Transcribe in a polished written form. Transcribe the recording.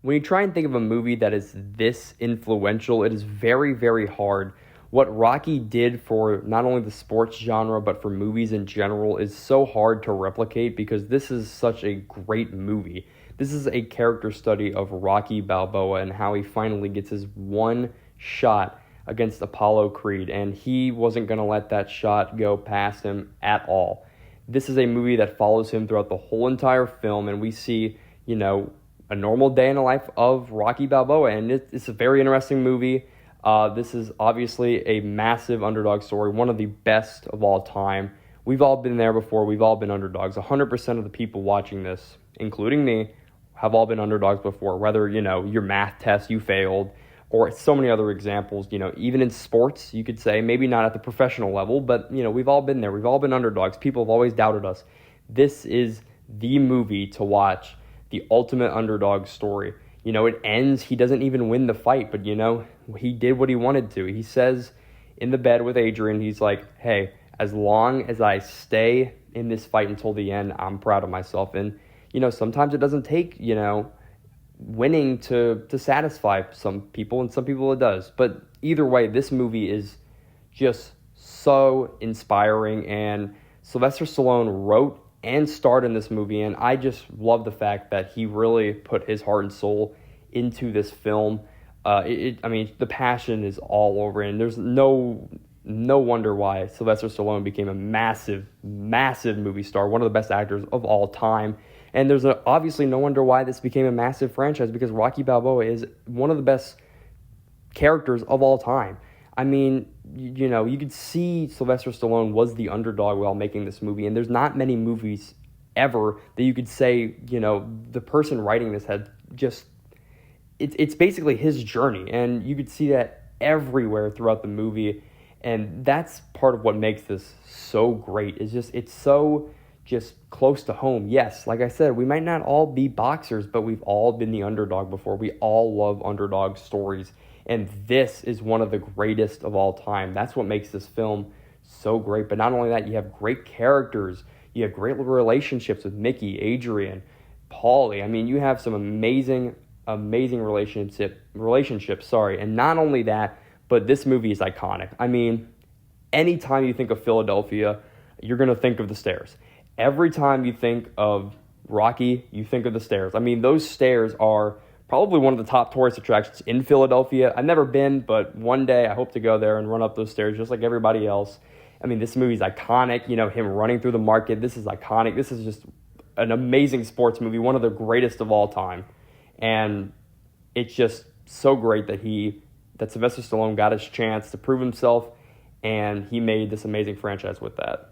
when you try and think of a movie that is this influential, it is very, very hard. What Rocky did for not only the sports genre, but for movies in general is so hard to replicate because this is such a great movie. This is a character study of Rocky Balboa and how he finally gets his one shot against Apollo Creed, and he wasn't going to let that shot go past him at all. This is a movie that follows him throughout the whole entire film, and we see, a normal day in the life of Rocky Balboa, and it's a very interesting movie. This is obviously a massive underdog story, one of the best of all time. We've all been there before. We've all been underdogs. 100% of the people watching this, including me, have all been underdogs before, whether, your math test you failed or so many other examples, even in sports, you could say, maybe not at the professional level, but, we've all been there. We've all been underdogs. People have always doubted us. This is the movie to watch, the ultimate underdog story. It ends, he doesn't even win the fight, but, he did what he wanted to. He says in the bed with Adrian, he's like, hey, as long as I stay in this fight until the end, I'm proud of myself. And, sometimes it doesn't take, winning to satisfy some people, and some people it does. But either way, this movie is just so inspiring, and Sylvester Stallone wrote and starred in this movie, and I just love the fact that he really put his heart and soul into this film. The passion is all over it, and there's no wonder why Sylvester Stallone became a massive, massive movie star, one of the best actors of all time. And there's obviously no wonder why this became a massive franchise, because Rocky Balboa is one of the best characters of all time. I mean, you could see Sylvester Stallone was the underdog while making this movie, and there's not many movies ever that you could say, the person writing this had just, it's basically his journey, and you could see that everywhere throughout the movie, and that's part of what makes this so great, is just, it's so just close to home. Yes, like I said, we might not all be boxers, but we've all been the underdog before. We all love underdog stories, and this is one of the greatest of all time. That's what makes this film so great. But not only that, you have great characters. You have great relationships with Mickey, Adrian, Paulie. I mean, you have some amazing relationships. And not only that, but this movie is iconic. I mean, anytime you think of Philadelphia, you're going to think of the stairs. Every time you think of Rocky, you think of the stairs. I mean, those stairs are probably one of the top tourist attractions in Philadelphia. I've never been, but one day I hope to go there and run up those stairs just like everybody else. I mean, this movie is iconic. Him running through the market, this is iconic. This is just an amazing sports movie, one of the greatest of all time. And it's just so great that Sylvester Stallone got his chance to prove himself, and he made this amazing franchise with that.